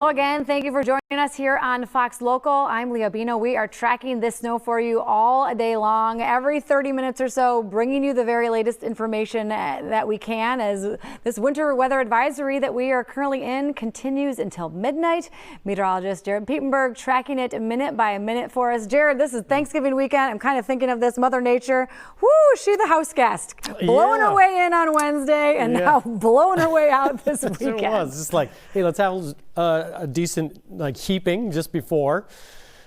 Again, thank you for joining us here on Fox Local. I'm Leah Bino. We are tracking this snow for you all day long, every 30 minutes or so, bringing you the very latest information that we can as this winter weather advisory that we are currently in continues until midnight. Meteorologist Jared Piepenberg tracking it minute by minute for us. Jared, this is Thanksgiving weekend. I'm kind of thinking of this Mother Nature. Woo, she the house guest, blowing her way in on Wednesday and now blowing her way out this weekend. It was just like, hey, let's have a decent heaping just before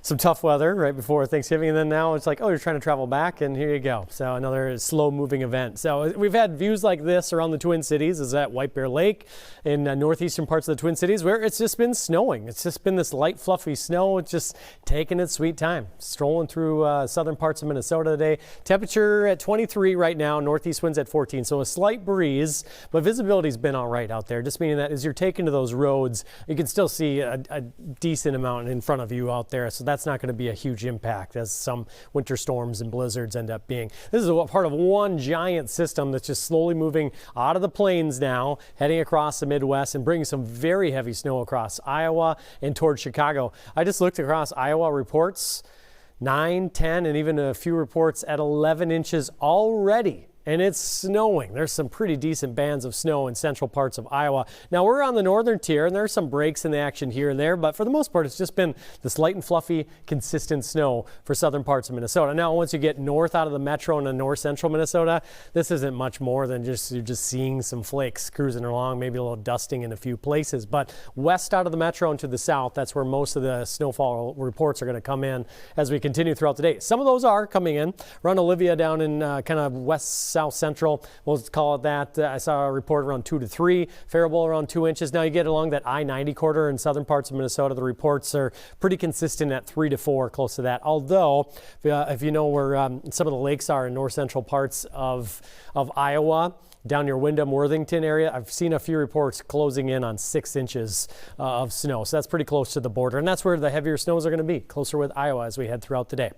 some tough weather right before Thanksgiving, and then now it's like, oh, you're trying to travel back, and here you go. So another slow moving event. So we've had views like this around the Twin Cities. Is at White Bear Lake in northeastern parts of the Twin Cities, where it's just been snowing. It's just been this light fluffy snow. It's just taking its sweet time. Strolling through southern parts of Minnesota today. Temperature at 23 right now, northeast winds at 14. So a slight breeze, but visibility's been all right out there. Just meaning that as you're taking to those roads, you can still see a decent amount in front of you out there. So that's not going to be a huge impact as some winter storms and blizzards end up being. This is a part of one giant system that's just slowly moving out of the plains now, heading across the Midwest and bringing some very heavy snow across Iowa and towards Chicago. I just looked across Iowa reports, 9, 10, and even a few reports at 11 inches already. And it's snowing. There's some pretty decent bands of snow in central parts of Iowa. Now we're on the northern tier and there's some breaks in the action here and there, but for the most part, it's just been this light and fluffy, consistent snow for southern parts of Minnesota. Now, once you get north out of the metro and north central Minnesota, this isn't much more than you're just seeing some flakes cruising along, maybe a little dusting in a few places. But west out of the metro and to the south, that's where most of the snowfall reports are going to come in as we continue throughout the day. Some of those are coming in. Around Olivia down in kind of west south central, we'll call it that. I saw a report around 2 to 3, Faribault around 2 inches. Now you get along that I-90 corridor in southern parts of Minnesota, the reports are pretty consistent at 3 to 4, close to that. Although, if you know where some of the lakes are in north central parts of Iowa, down near Windham, Worthington area, I've seen a few reports closing in on 6 inches of snow. So that's pretty close to the border. And that's where the heavier snows are going to be, closer with Iowa as we head throughout the day.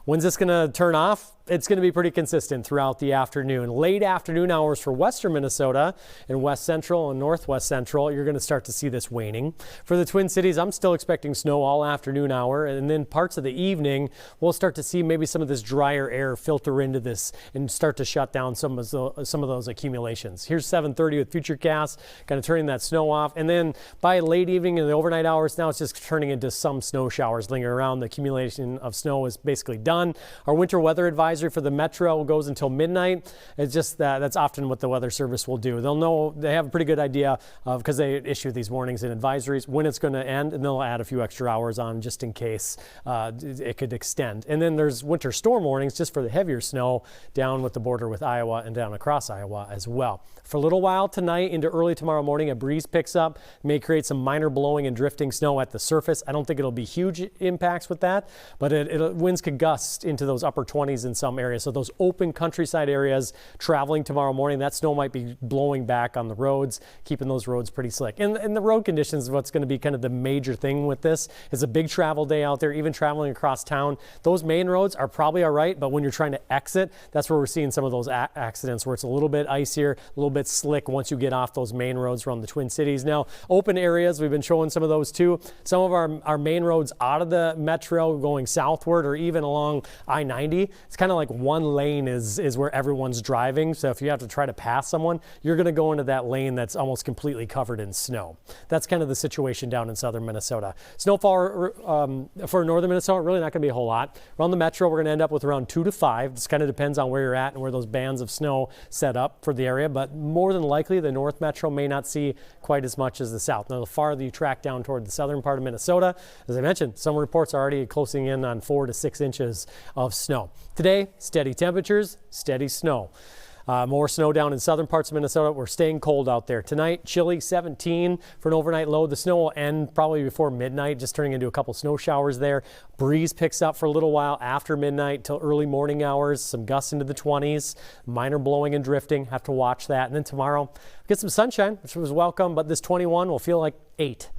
When's this going to turn off? It's going to be pretty consistent throughout the afternoon. Late afternoon hours for western Minnesota and west central and northwest central, you're going to start to see this waning. For the Twin Cities, I'm still expecting snow all afternoon hour, and then parts of the evening, we'll start to see maybe some of this drier air filter into this and start to shut down some of those accumulations. Here's 7:30 with Futurecast, kind of turning that snow off, and then by late evening and the overnight hours, now it's just turning into some snow showers lingering around. The accumulation of snow is basically done. Our winter weather advisory for the metro goes until midnight. It's just that's often what the Weather Service will do. They'll know, they have a pretty good idea of, because they issue these warnings and advisories, when it's going to end, and they'll add a few extra hours on just in case it could extend. And then there's winter storm warnings just for the heavier snow down with the border with Iowa and down across Iowa as well. For a little while tonight into early tomorrow morning, a breeze picks up, may create some minor blowing and drifting snow at the surface. I don't think it'll be huge impacts with that, but winds could gust into those upper 20s in some areas. So those open countryside areas traveling tomorrow morning, that snow might be blowing back on the roads, keeping those roads pretty slick. And the road conditions is what's going to be kind of the major thing with this. It's a big travel day out there, even traveling across town. Those main roads are probably all right, but when you're trying to exit, that's where we're seeing some of those accidents where it's a little bit icier, a little bit slick once you get off those main roads around the Twin Cities. Now, open areas, we've been showing some of those too. Some of our main roads out of the metro going southward or even along I-90, it's kind of like one lane is where everyone's driving. So if you have to try to pass someone, you're going to go into that lane that's almost completely covered in snow. That's kind of the situation down in southern Minnesota. Snowfall for northern Minnesota, really not going to be a whole lot. Around the metro, we're going to end up with around 2 to 5. This kind of depends on where you're at and where those bands of snow set up for the area, but more than likely the north metro may not see quite as much as the south. Now, the farther you track down toward the southern part of Minnesota, as I mentioned, some reports are already closing in on 4 to 6 inches of snow. Today, steady temperatures, steady snow. More snow down in southern parts of Minnesota. We're staying cold out there. Tonight, chilly 17 for an overnight low. The snow will end probably before midnight, just turning into a couple snow showers there. Breeze picks up for a little while after midnight till early morning hours. Some gusts into the 20s. Minor blowing and drifting. Have to watch that. And then tomorrow, get some sunshine, which was welcome, but this 21 will feel like 8.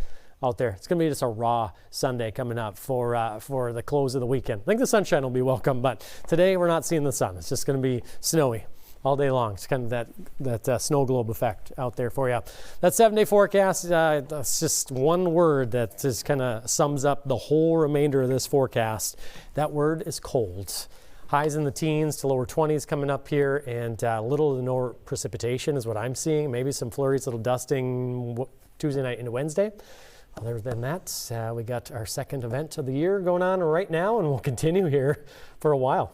Out there. It's going to be just a raw Sunday coming up for the close of the weekend. I think the sunshine will be welcome, but today we're not seeing the sun. It's just going to be snowy all day long. It's kind of that snow globe effect out there for you. That 7-day forecast, that's just one word that just kind of sums up the whole remainder of this forecast. That word is cold. Highs in the teens to lower 20s coming up here, and little to no precipitation is what I'm seeing. Maybe some flurries, little dusting Tuesday night into Wednesday. Other than that, we got our second event of the year going on right now, and we'll continue here for a while.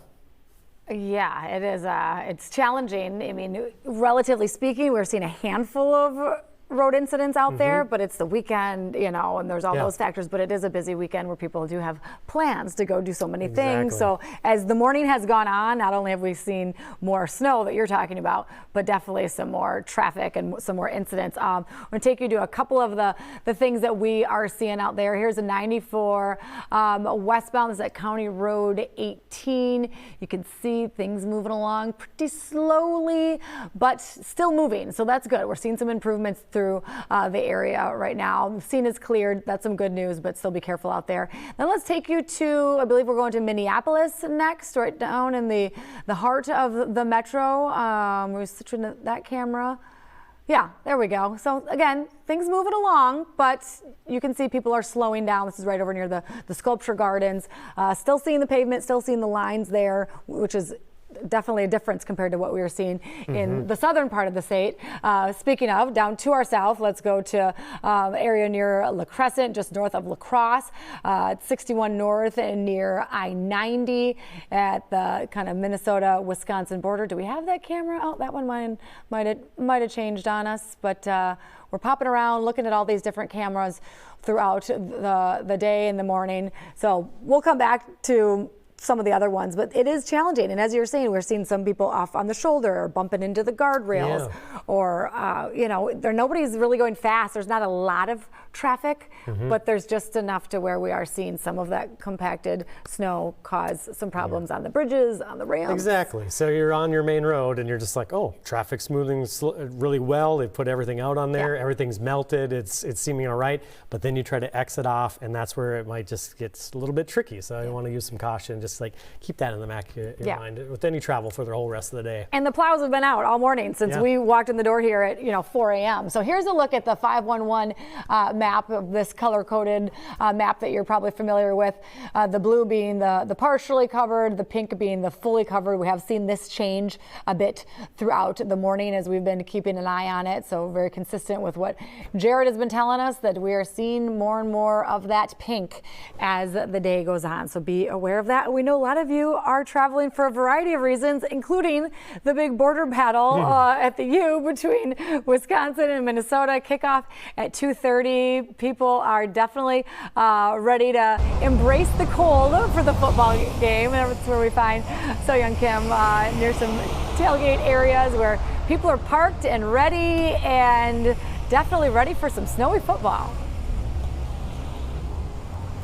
Yeah, it is. It's challenging. I mean, relatively speaking, we're seeing a handful of road incidents out there, but it's the weekend, you know, and there's all those factors, but it is a busy weekend where people do have plans to go do so many things. So as the morning has gone on, not only have we seen more snow that you're talking about, but definitely some more traffic and some more incidents. I'm going to take you to a couple of the things that we are seeing out there. Here's a 94 westbound. This is at County Road 18. You can see things moving along pretty slowly, but still moving. So that's good. We're seeing some improvements through the area right now. The scene is cleared. That's some good news, but still be careful out there. Then let's take you to, I believe we're going to Minneapolis next, right down in the heart of the metro. We're switching to that camera. Yeah, there we go. So again, things moving along, but you can see people are slowing down. This is right over near the Sculpture Gardens. Still seeing the pavement, still seeing the lines there, which is definitely a difference compared to what we were seeing in the southern part of the state. Speaking of, down to our south, let's go to area near La Crescent, just north of La Crosse, 61 north and near I-90 at the kind of Minnesota-Wisconsin border. Do we have that camera? Oh, that one might have changed on us, but we're popping around looking at all these different cameras throughout the day and the morning. So we'll come back to some of the other ones, but it is challenging. And as you're saying, we're seeing some people off on the shoulder or bumping into the guardrails, or you know, nobody's really going fast. There's not a lot of traffic, but there's just enough to where we are seeing some of that compacted snow cause some problems on the bridges, on the ramps. Exactly. So you're on your main road and you're just like, oh, traffic's moving really well. They put everything out on there. Everything's melted. It's seeming all right. But then you try to exit off, and that's where it might just get a little bit tricky. So you want to use some caution. Just like keep that in the back of your mind with any travel for the whole rest of the day. And the plows have been out all morning since we walked in the door here at 4 a.m. So here's a look at the 511 map of this color-coded map that you're probably familiar with. The blue being the partially covered, the pink being the fully covered. We have seen this change a bit throughout the morning as we've been keeping an eye on it. So very consistent with what Jared has been telling us, that we are seeing more and more of that pink as the day goes on. So be aware of that. We know a lot of you are traveling for a variety of reasons, including the big border battle at the U between Wisconsin and Minnesota. Kickoff at 2:30. People are definitely ready to embrace the cold for the football game. And that's where we find So Young Kim near some tailgate areas where people are parked and ready, and definitely ready for some snowy football.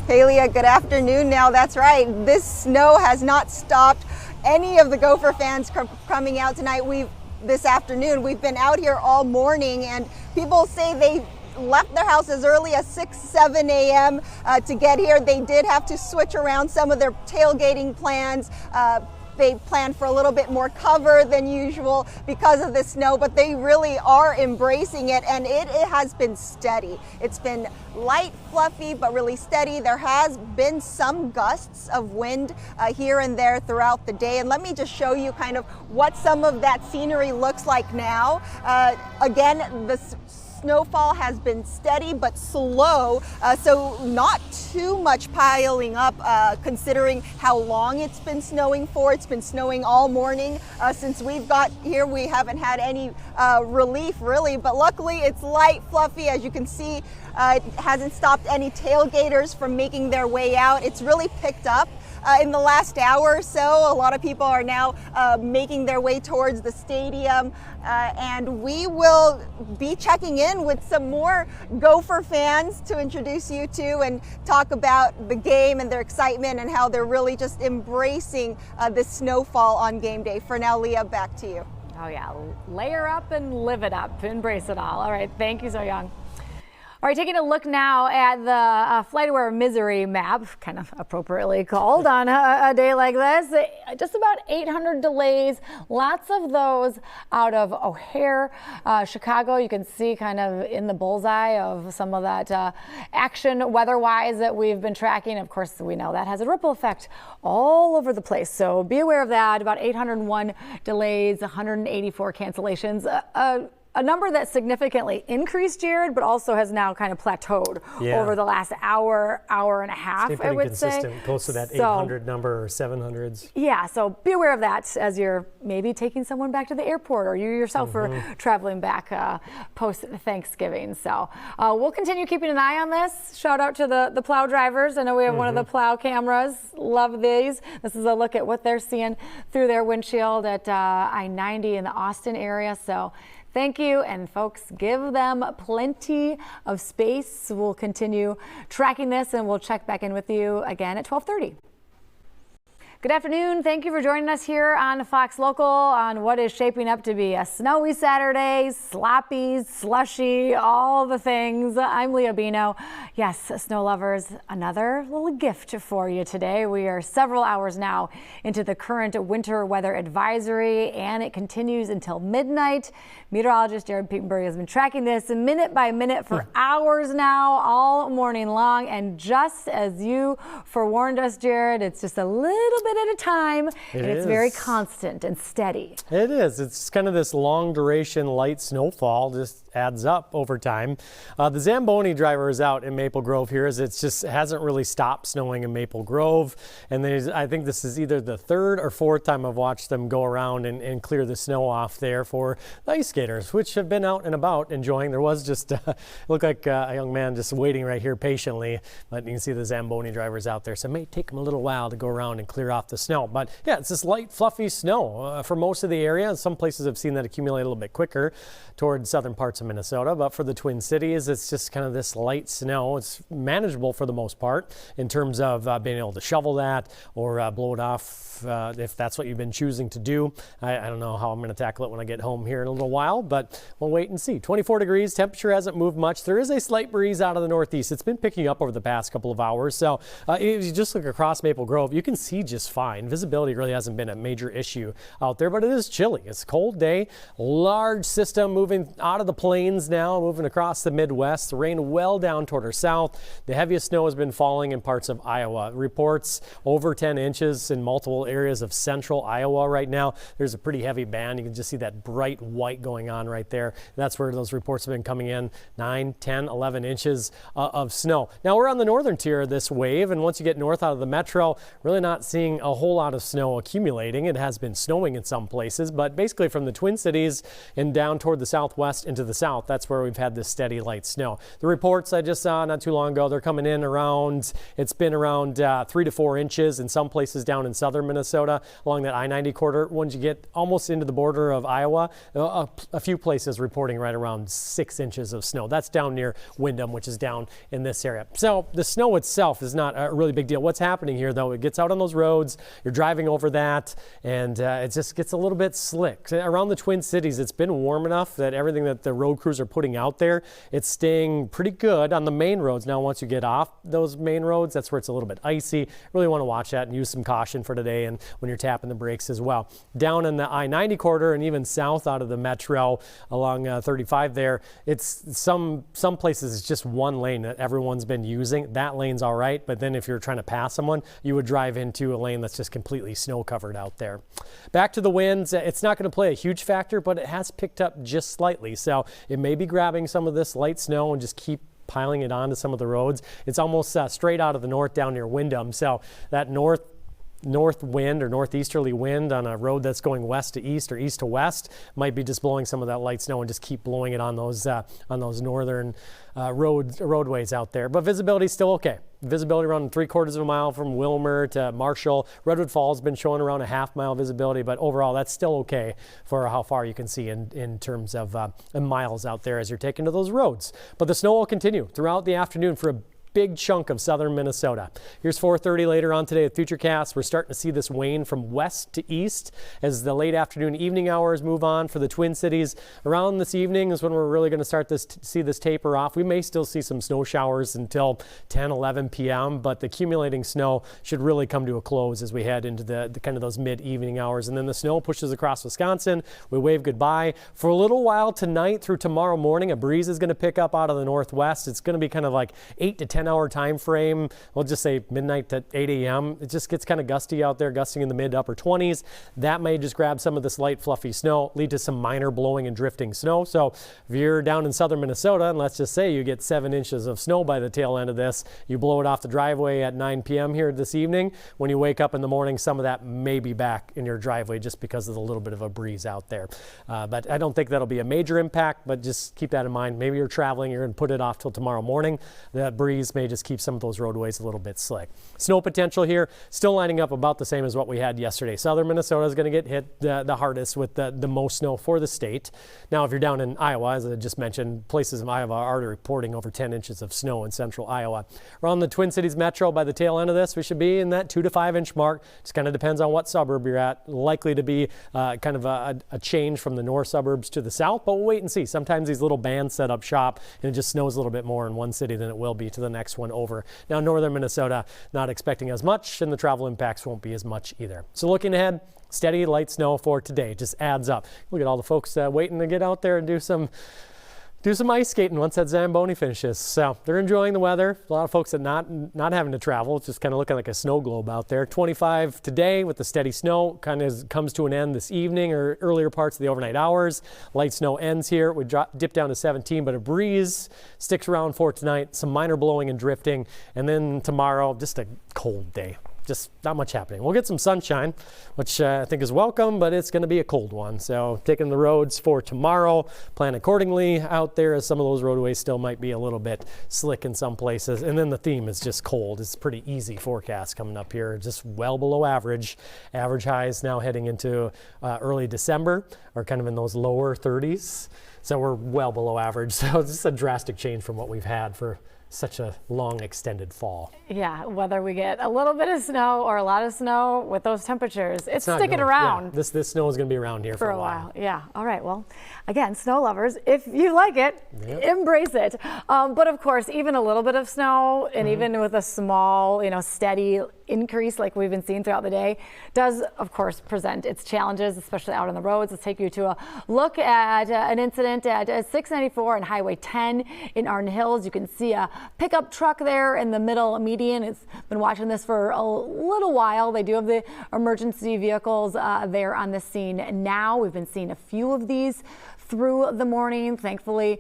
Hey Leah, good afternoon. Now that's right, this snow has not stopped any of the Gopher fans coming out tonight. This afternoon we've been out here all morning, and people say they left their house as early as 6-7 a.m. To get here. They did have to switch around some of their tailgating plans. They planned for a little bit more cover than usual because of the snow, but they really are embracing it, and it has been steady. It's been light, fluffy, but really steady. There has been some gusts of wind here and there throughout the day, and let me just show you kind of what some of that scenery looks like now. Again, the snowfall has been steady but slow, so not too much piling up considering how long it's been snowing for. It's been snowing all morning since we've got here. We haven't had any relief really, but luckily it's light, fluffy. As you can see, it hasn't stopped any tailgaters from making their way out. It's really picked up in the last hour or so. A lot of people are now making their way towards the stadium, and we will be checking in with some more Gopher fans to introduce you to and talk about the game and their excitement and how they're really just embracing this snowfall on game day. For now, Leah, back to you. Oh yeah, layer up and live it up, embrace it all. All right, thank you, So Young. All right, taking a look now at the FlightAware Misery map, kind of appropriately called on a day like this. Just about 800 delays, lots of those out of O'Hare, Chicago. You can see kind of in the bullseye of some of that action weather-wise that we've been tracking. Of course, we know that has a ripple effect all over the place, so be aware of that. About 801 delays, 184 cancellations. A number that significantly increased, Jared, but also has now kind of plateaued over the last hour and a half, I would say. Close to that 800 number or 700s. Yeah, so be aware of that as you're maybe taking someone back to the airport or you yourself are traveling back post Thanksgiving. So we'll continue keeping an eye on this. Shout out to the plow drivers. I know we have one of the plow cameras. Love these. This is a look at what they're seeing through their windshield at I-90 in the Austin area. So thank you, and folks, give them plenty of space. We'll continue tracking this, and we'll check back in with you again at 12:30. Good afternoon. Thank you for joining us here on Fox Local on what is shaping up to be a snowy Saturday, sloppy, slushy, all the things. I'm Leah Bino. Yes, snow lovers, another little gift for you today. We are several hours now into the current winter weather advisory, and it continues until midnight. Meteorologist Jared Petenberg has been tracking this minute by minute for hours now, all morning long. And just as you forewarned us, Jared, it's just a little bit at a time, and it's very constant and steady. It is. It's kind of this long duration light snowfall, just adds up over time. The Zamboni driver is out in Maple Grove here, as it's just hasn't really stopped snowing in Maple Grove. And I think this is either the third or fourth time I've watched them go around and clear the snow off there for the ice skaters, which have been out and about enjoying. There was just looked like a young man just waiting right here patiently, but you can see the Zamboni drivers out there. So it may take them a little while to go around and clear off the snow. But yeah, it's this light, fluffy snow for most of the area. Some places have seen that accumulate a little bit quicker towards southern parts of Minnesota, but for the Twin Cities, it's just kind of this light snow. It's manageable for the most part in terms of being able to shovel that or blow it off if that's what you've been choosing to do. I don't know how I'm going to tackle it when I get home here in a little while, but we'll wait and see. 24 degrees, temperature hasn't moved much. There is a slight breeze out of the northeast. It's been picking up over the past couple of hours, so if you just look across Maple Grove, you can see just fine. Visibility really hasn't been a major issue out there, but it is chilly. It's a cold day. Large system moving out of the plains now, moving across the Midwest. The rain well down toward our south. The heaviest snow has been falling in parts of Iowa. Reports over 10 inches in multiple areas of central Iowa right now. There's a pretty heavy band. You can just see that bright white going on right there. That's where those reports have been coming in. 9, 10, 11 inches of snow. Now we're on the northern tier of this wave, and once you get north out of the metro, really not seeing a whole lot of snow accumulating. It has been snowing in some places, but basically from the Twin Cities and down toward the southwest into the south, that's where we've had this steady light snow. The reports I just saw not too long ago, they're coming in around, it's been around 3 to 4 inches in some places down in southern Minnesota along that I-90 corridor. Once you get almost into the border of Iowa, a few places reporting right around 6 inches of snow. That's down near Windham, which is down in this area. So the snow itself is not a really big deal. What's happening here, though, it gets out on those roads, you're driving over that, and it just gets a little bit slick. Around the Twin Cities, it's been warm enough that everything that the road crews are putting out there, it's staying pretty good on the main roads. Now, once you get off those main roads, that's where it's a little bit icy. Really want to watch that and use some caution for today and when you're tapping the brakes as well. Down in the I-90 corridor and even south out of the metro along 35 there, it's some places it's just one lane that everyone's been using. That lane's all right, but then if you're trying to pass someone, you would drive into a lane that's just completely snow covered out there. Back to the winds, it's not going to play a huge factor, but it has picked up just slightly. So it may be grabbing some of this light snow and just keep piling it onto some of the roads. It's almost straight out of the north down near Windham. So that north wind or northeasterly wind on a road that's going west to east or east to west might be just blowing some of that light snow and just keep blowing it on those northern roadways out there. But visibility is still okay. Visibility around 3/4 of a mile from Wilmer to Marshall. Redwood Falls has been showing around a half-mile visibility, but overall that's still okay for how far you can see in terms of miles out there as you're taking to those roads. But the snow will continue throughout the afternoon for a big chunk of southern Minnesota. Here's 4:30 later on today at Futurecast. We're starting to see this wane from west to east as the late afternoon evening hours move on for the Twin Cities. Around this evening is when we're really going to start to see this taper off. We may still see some snow showers until 10, 11 p.m., but the accumulating snow should really come to a close as we head into the kind of those mid-evening hours. And then the snow pushes across Wisconsin. We wave goodbye. For a little while tonight through tomorrow morning, a breeze is going to pick up out of the northwest. It's going to be kind of like 8 to 10 hour time frame. We'll just say midnight to 8 a.m. It just gets kind of gusty out there, gusting in the mid to upper 20s. That may just grab some of this light fluffy snow, lead to some minor blowing and drifting snow. So if you're down in southern Minnesota, and let's just say you get 7 inches of snow by the tail end of this, you blow it off the driveway at 9 p.m. here this evening. When you wake up in the morning, some of that may be back in your driveway just because of the little bit of a breeze out there. But I don't think that'll be a major impact, but just keep that in mind. Maybe you're traveling, you're going to put it off till tomorrow morning. That breeze may just keep some of those roadways a little bit slick. Snow potential here still lining up about the same as what we had yesterday. Southern Minnesota is going to get hit the hardest with the most snow for the state. Now, if you're down in Iowa, as I just mentioned, places in Iowa are already reporting over 10 inches of snow in central Iowa. Around the Twin Cities metro by the tail end of this, we should be in that 2 to 5 inch mark. Just kind of depends on what suburb you're at. Likely to be kind of a change from the north suburbs to the south, but we'll wait and see. Sometimes these little bands set up shop and it just snows a little bit more in one city than it will be to the next one over. Now, northern Minnesota, not expecting as much, and the travel impacts won't be as much either. So looking ahead, steady light snow for today. Just adds up. Look at all the folks waiting to get out there and do some ice skating once that Zamboni finishes. So they're enjoying the weather. A lot of folks that not having to travel. It's just kind of looking like a snow globe out there. 25 today with the steady snow. Kind of comes to an end this evening or earlier parts of the overnight hours. Light snow ends here. We dip down to 17, but a breeze sticks around for tonight. Some minor blowing and drifting. And then tomorrow, just a cold day. Just not much happening. We'll get some sunshine, which I think is welcome, but it's going to be a cold one. So taking the roads for tomorrow, plan accordingly out there as some of those roadways still might be a little bit slick in some places. And then the theme is just cold. It's pretty easy forecast coming up here, just well below average. Average highs now heading into early December are kind of in those lower 30s. So we're well below average. So it's just a drastic change from what we've had for such a long extended fall. Yeah, whether we get a little bit of snow or a lot of snow with those temperatures, it's sticking around. Yeah, this snow is going to be around here for a while. Yeah, all right, well, again, snow lovers, if you like it, embrace it. But of course, even a little bit of snow and even with a small, steady increase like we've been seeing throughout the day does, of course, present its challenges, especially out on the roads. Let's take you to a look at an incident at 694 and Highway 10 in Arden Hills. You can see a pickup truck there in the middle median. It's been watching this for a little while. They do have the emergency vehicles there on the scene now. We've been seeing a few of these through the morning. Thankfully,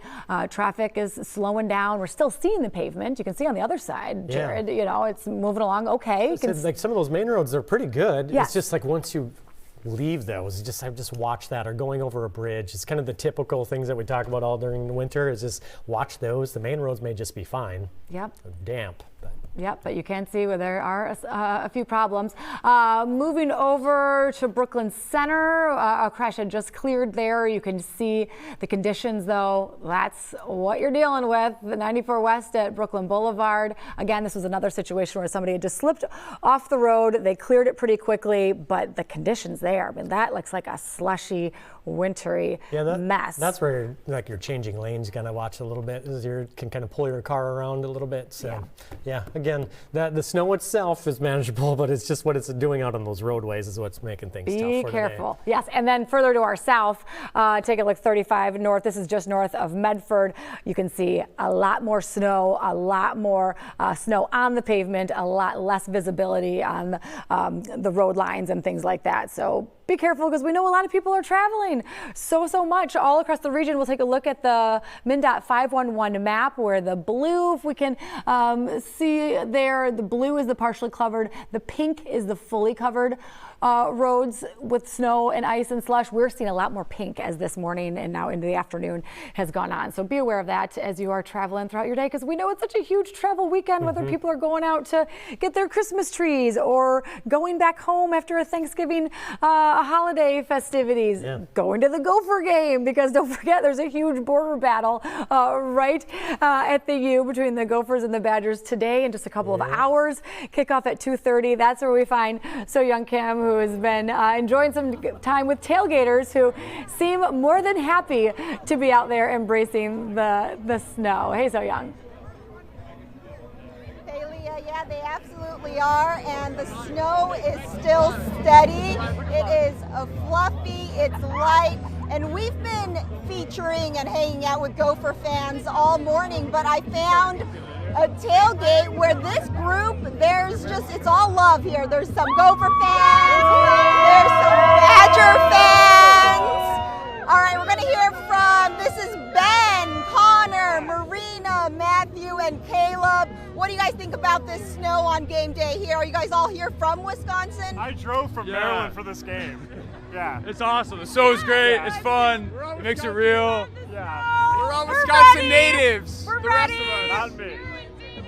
traffic is slowing down. We're still seeing the pavement. You can see on the other side, Jared, it's moving along okay. Like some of those main roads are pretty good. Yes. It's just like once you leave those, I've just watched that, or going over a bridge. It's kind of the typical things that we talk about all during the winter is just watch those. The main roads may just be fine. Yep. Damp. Yep, but you can see where there are a few problems. Moving over to Brooklyn Center, a crash had just cleared there. You can see the conditions, though. That's what you're dealing with. The 94 West at Brooklyn Boulevard. Again, this was another situation where somebody had just slipped off the road. They cleared it pretty quickly, but the conditions there, that looks like a slushy, wintry mess. That's where you're changing lanes. You kind of watch a little bit as you can kind of pull your car around a little bit. So again, the snow itself is manageable, but it's just what it's doing out on those roadways is what's making things tough for Be careful. Yes, and then further to our south, take a look 35 north. This is just north of Medford. You can see a lot more snow, a lot more snow on the pavement, a lot less visibility on the road lines and things like that. So be careful, because we know a lot of people are traveling so much all across the region. We'll take a look at the MnDOT 511 map, where the blue, if we can see there, the blue is the partially covered, the pink is the fully covered roads with snow and ice and slush. We're seeing a lot more pink as this morning and now into the afternoon has gone on. So be aware of that as you are traveling throughout your day, because we know it's such a huge travel weekend, whether people are going out to get their Christmas trees or going back home after a Thanksgiving holiday festivities, going to the Gopher game, because don't forget there's a huge border battle right at the U between the Gophers and the Badgers today in just a couple of hours. Kickoff at 2:30. That's where we find So Young Kim, who has been enjoying some time with tailgaters who seem more than happy to be out there embracing the snow. Hey, So Young. Hey, Leah, yeah, they absolutely are, and the snow is still steady. It is fluffy, it's light, and we've been featuring and hanging out with Gopher fans all morning, but I found a tailgate where this group, it's all love here. There's some Gopher fans, there's some Badger fans. All right, we're gonna hear this is Ben, Connor, Marina, Matthew, and Caleb. What do you guys think about this snow on game day here? Are you guys all here from Wisconsin? I drove from Maryland for this game. Yeah. It's awesome. The snow is great. It's fun. It makes it real. Yeah. We're all Wisconsin natives. We're the rest ready. of us. Not me.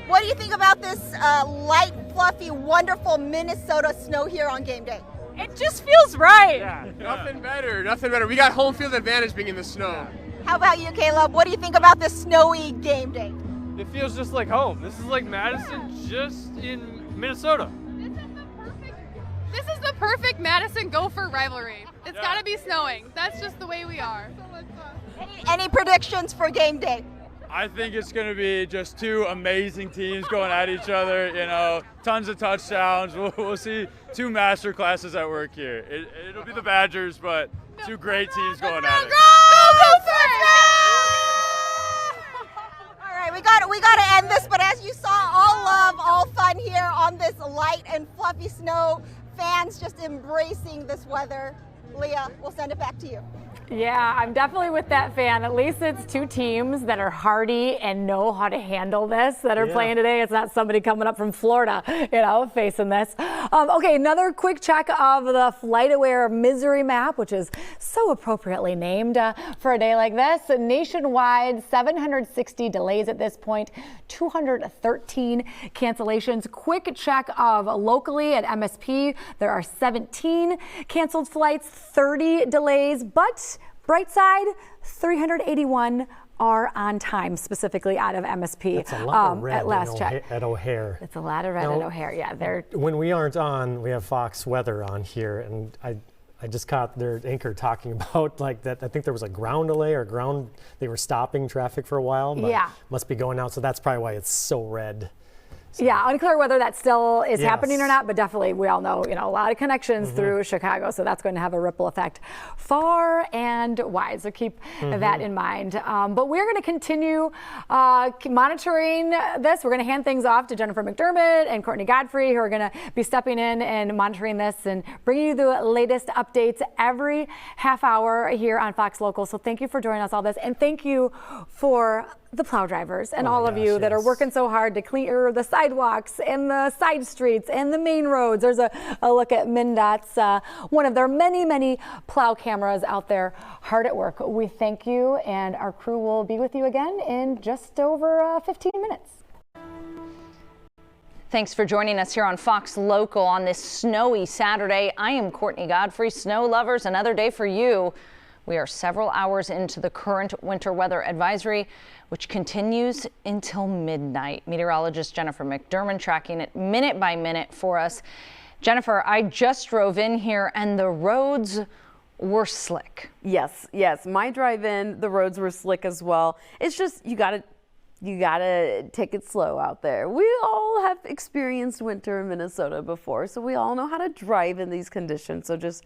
What do you think about this light, fluffy, wonderful Minnesota snow here on game day? It just feels right. Yeah. Nothing better. Nothing better. We got home field advantage being in the snow. How about you, Caleb? What do you think about this snowy game day? It feels just like home. This is like Madison, just in Minnesota. This is the perfect Madison Gopher rivalry. It's got to be snowing. That's just the way we are. Any predictions for game day? I think it's going to be just two amazing teams going at each other. You know, tons of touchdowns. We'll see two master classes at work here. It'll be the Badgers, but two great teams going at it. All right, we got to end this, but as you saw, all love, all fun here on this light and fluffy snow. Fans just embracing this weather. Leah, we'll send it back to you. Yeah, I'm definitely with that fan. At least it's two teams that are hardy and know how to handle this that are playing today. It's not somebody coming up from Florida, facing this. Okay, another quick check of the FlightAware Misery map, which is so appropriately named for a day like this. Nationwide, 760 delays at this point, 213 cancellations. Quick check of locally at MSP. There are 17 canceled flights, 30 delays, but bright side, 381 are on time, specifically out of MSP. That's a lot of red at last check. At O'Hare. It's a lot of red at O'Hare. Yeah, when we aren't on, we have Fox Weather on here, and I just caught their anchor talking about like that. I think there was a ground delay or they were stopping traffic for a while. But must be going out, so that's probably why it's so red. So. Yeah, unclear whether that still is happening or not, but definitely we all know, a lot of connections through Chicago, so that's going to have a ripple effect far and wide. So keep that in mind. But we're going to continue monitoring this. We're going to hand things off to Jennifer McDermott and Courtney Godfrey, who are going to be stepping in and monitoring this and bringing you the latest updates every half hour here on Fox Local. So thank you for joining us all this, and thank you for the plow drivers and all of you that are working so hard to clear the sidewalks and the side streets and the main roads. There's a look at MnDOT's, one of their many, many plow cameras out there hard at work. We thank you, and our crew will be with you again in just over 15 minutes. Thanks for joining us here on Fox Local on this snowy Saturday. I am Courtney Godfrey. Snow lovers, another day for you. We are several hours into the current winter weather advisory, which continues until midnight. Meteorologist Jennifer McDermott tracking it minute by minute for us. Jennifer, I just drove in here and the roads were slick. Yes. My drive in, the roads were slick as well. It's just, you gotta take it slow out there. We all have experienced winter in Minnesota before, so we all know how to drive in these conditions. So just,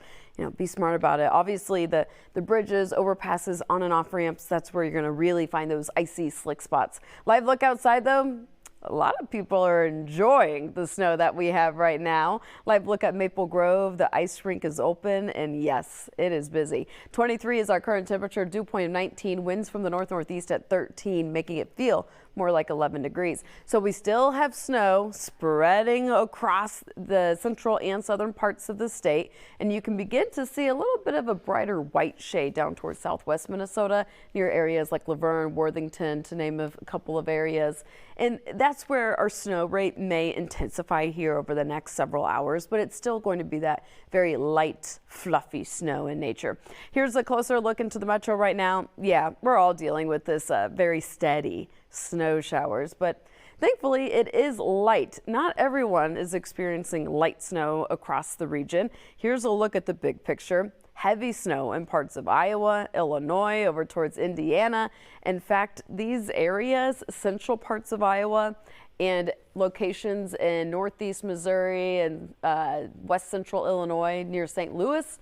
be smart about it. Obviously, the bridges, overpasses, on and off ramps, that's where you're gonna really find those icy, slick spots. Live look outside though, a lot of people are enjoying the snow that we have right now. Live look at Maple Grove. The ice rink is open, and yes, it is busy. 23 is our current temperature, dew point of 19, winds from the north-northeast at 13, making it feel more like 11 degrees. So we still have snow spreading across the central and southern parts of the state, and you can begin to see a little bit of a brighter white shade down towards southwest Minnesota near areas like Laverne, Worthington, to name a couple of areas. And that's that's where our snow rate may intensify here over the next several hours, but it's still going to be that very light, fluffy snow in nature. Here's a closer look into the metro right now. Yeah, we're all dealing with this very steady snow showers, but thankfully, it is light. Not everyone is experiencing light snow across the region. Here's a look at the big picture. Heavy snow in parts of Iowa, Illinois, over towards Indiana. In fact, these areas, central parts of Iowa and locations in northeast Missouri and west central Illinois near St. Louis,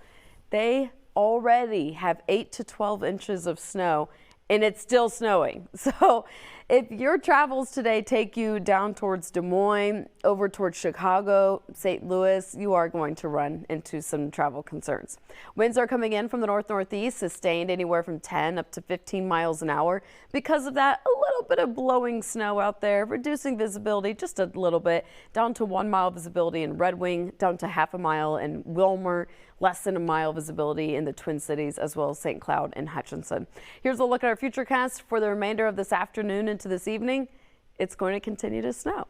they already have 8 to 12 inches of snow, and it's still snowing. So if your travels today take you down towards Des Moines, over towards Chicago, St. Louis, you are going to run into some travel concerns. Winds are coming in from the north-northeast, sustained anywhere from 10 up to 15 miles an hour. Because of that, a little bit of blowing snow out there, reducing visibility just a little bit, down to 1 mile visibility in Red Wing, down to half a mile in Wilmer, less than a mile visibility in the Twin Cities, as well as St. Cloud and Hutchinson. Here's a look at our futurecast for the remainder of this afternoon into this evening. It's going to continue to snow.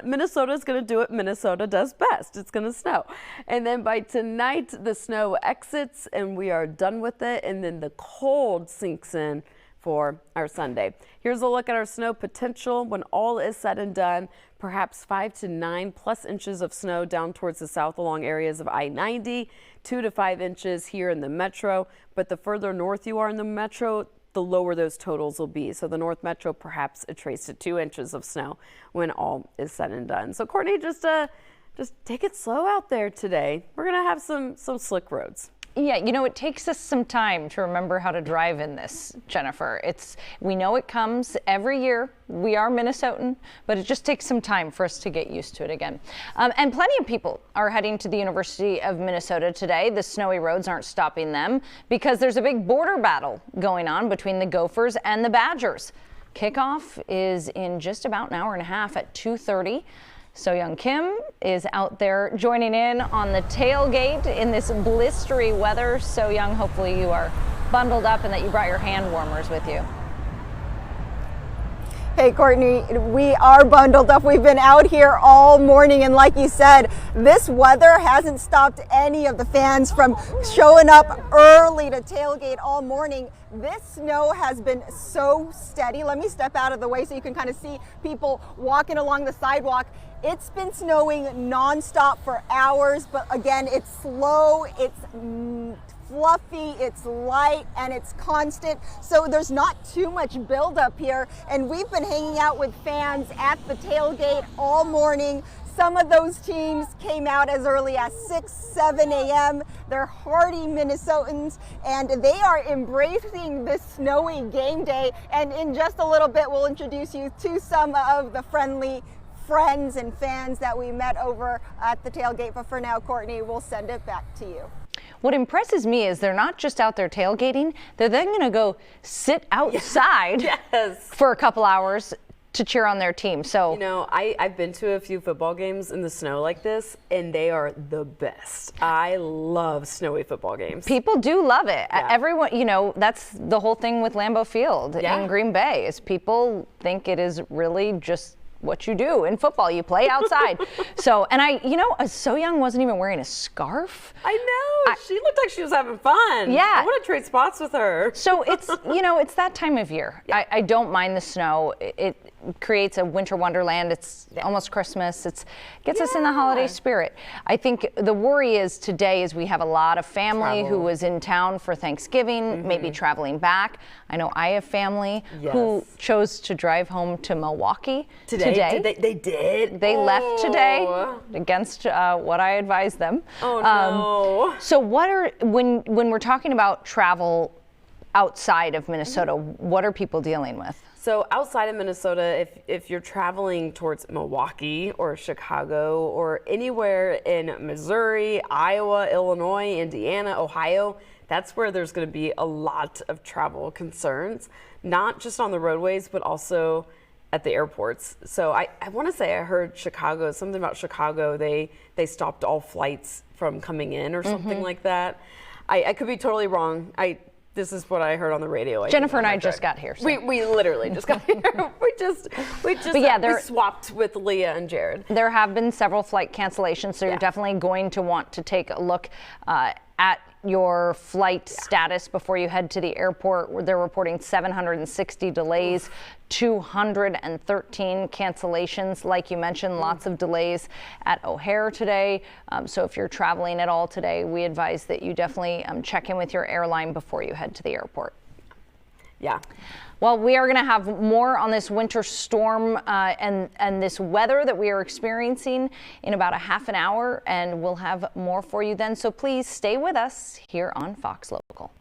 Minnesota's gonna do what Minnesota does best. It's gonna snow. And then by tonight, the snow exits and we are done with it. And then the cold sinks in for our Sunday. Here's a look at our snow potential when all is said and done. Perhaps 5 to 9 plus inches of snow down towards the south along areas of I-90, 2 to 5 inches here in the metro. But the further north you are in the metro, the lower those totals will be. So the North Metro, perhaps a trace to 2 inches of snow when all is said and done. So Courtney, just take it slow out there today. We're gonna have some slick roads. Yeah, you know, it takes us some time to remember how to drive in this, Jennifer. We know it comes every year. We are Minnesotan, but it just takes some time for us to get used to it again. And plenty of people are heading to the University of Minnesota today. The snowy roads aren't stopping them because there's a big border battle going on between the Gophers and the Badgers. Kickoff is in just about an hour and a half at 2:30. So Young Kim is out there joining in on the tailgate in this blistery weather. So Young, hopefully you are bundled up and that you brought your hand warmers with you. Hey Courtney, we are bundled up. We've been out here all morning, and like you said, this weather hasn't stopped any of the fans from showing up early to tailgate all morning. This snow has been so steady. Let me step out of the way so you can kind of see people walking along the sidewalk. It's been snowing nonstop for hours, but again, it's slow, it's fluffy, it's light, and it's constant. So there's not too much buildup here. And we've been hanging out with fans at the tailgate all morning. Some of those teams came out as early as 6, 7 a.m. They're hardy Minnesotans, and they are embracing this snowy game day. And in just a little bit, we'll introduce you to some of the friendly friends and fans that we met over at the tailgate. But for now, Courtney, we'll send it back to you. What impresses me is they're not just out there tailgating, they're then going to go sit outside for a couple hours to cheer on their team. So, you know, I've been to a few football games in the snow like this, and they are the best. I love snowy football games. People do love it. Yeah. Everyone, you know, that's the whole thing with Lambeau Field in Green Bay, is people think it is really just what you do in football. You play outside. So, and So Young wasn't even wearing a scarf. I know. She looked like she was having fun. Yeah. I want to trade spots with her. So it's, it's that time of year. Yeah. I don't mind the snow. It creates a winter wonderland. It's almost Christmas. It gets us in the holiday spirit. I think the worry is today is we have a lot of family who was in town for Thanksgiving, maybe traveling back. I know I have family who chose to drive home to Milwaukee today. They did? They left today against what I advised them. Oh, no. So when we're talking about travel outside of Minnesota, what are people dealing with? So outside of Minnesota, if you're traveling towards Milwaukee or Chicago or anywhere in Missouri, Iowa, Illinois, Indiana, Ohio, that's where there's going to be a lot of travel concerns, not just on the roadways, but also at the airports. So I want to say I heard something about Chicago, they stopped all flights from coming in or something like that. I could be totally wrong. this is what I heard on the radio. Jennifer and I just got here. So. We literally just got here. we swapped with Leah and Jared. There have been several flight cancellations, so you're definitely going to want to take a look at your flight status before you head to the airport. They're reporting 760 delays, 213 cancellations. Like you mentioned, lots of delays at O'Hare today. So if you're traveling at all today, we advise that you definitely check in with your airline before you head to the airport. Yeah. Well, we are going to have more on this winter storm and this weather that we are experiencing in about a half an hour, and we'll have more for you then. So please stay with us here on Fox Local.